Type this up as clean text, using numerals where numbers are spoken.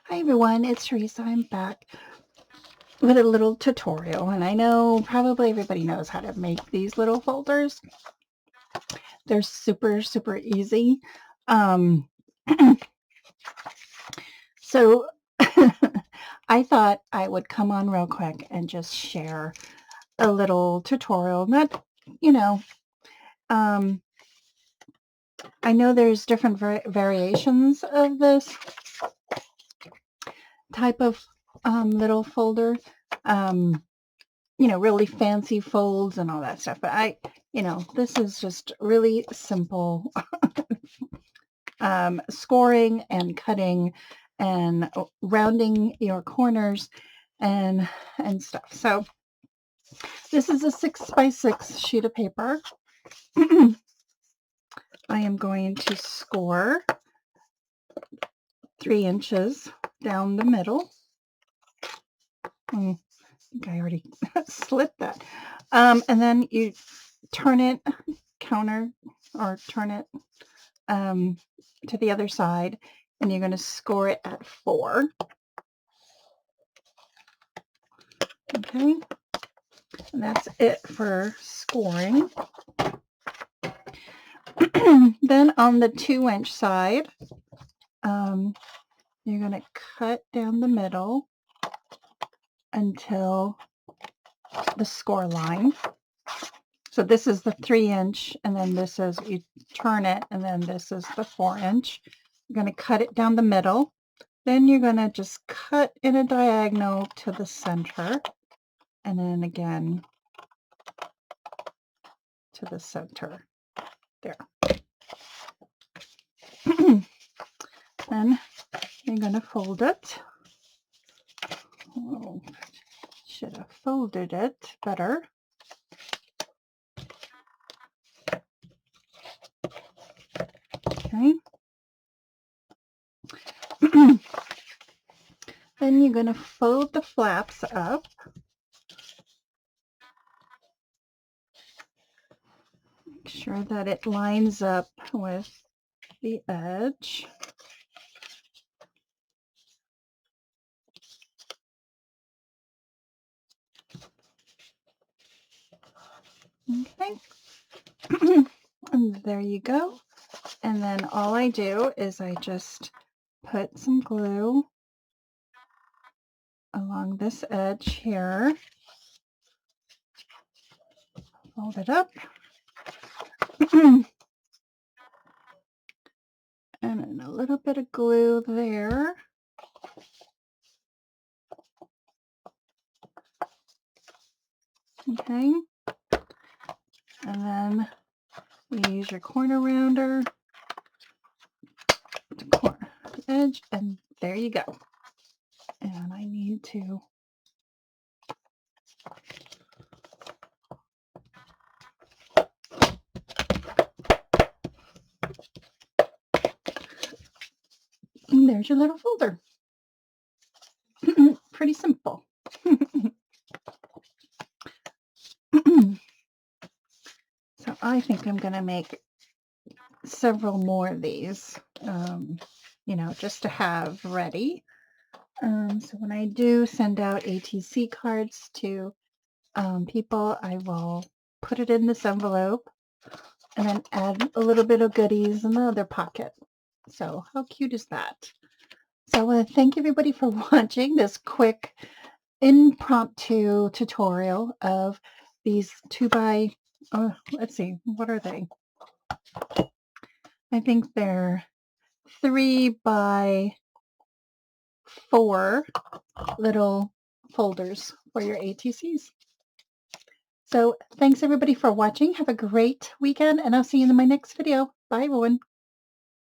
Hi everyone, it's Tereese. I'm back with a little tutorial, and I know probably everybody knows how to make these little folders. They're super easy. Um, so I thought I would come on real quick and just share a little tutorial. Not, you know, um, I know there's different variations of this type of little folder. Really fancy folds and all that stuff. But this is just really simple scoring and cutting and rounding your corners and stuff. So this is a 6x6 sheet of paper. I am going to score 3 inches down the middle. I think I already slit that. And then you turn it turn it to the other side, and you're going to score it at 4. Okay, and that's it for scoring. Then on the 2-inch side, you're going to cut down the middle until the score line. So this is the 3-inch, and then this is, you turn it, and then this is the 4-inch. You're going to cut it down the middle. Then you're going to just cut in a diagonal to the center, and then again to the center. There. Then you're going to fold it. Oh, should have folded it better. Okay. Then you're going to fold the flaps up. Make sure that it lines up with the edge. Okay. And there you go. And then all I do is I just put some glue along this edge here. Fold it up. And then a little bit of glue there. Okay. And then you use your corner rounder to corner the edge, and there you go. And I need to and there's your little folder. Pretty simple. So I think I'm going to make several more of these, just to have ready. So when I do send out ATC cards to people, I will put it in this envelope and then add a little bit of goodies in the other pocket. So how cute is that? So I want to thank everybody for watching this quick impromptu tutorial of these 2x, let's see, what are they? I think they're 3x4 little folders for your ATCs. So thanks everybody for watching. Have a great weekend, and I'll see you in my next video. Bye everyone.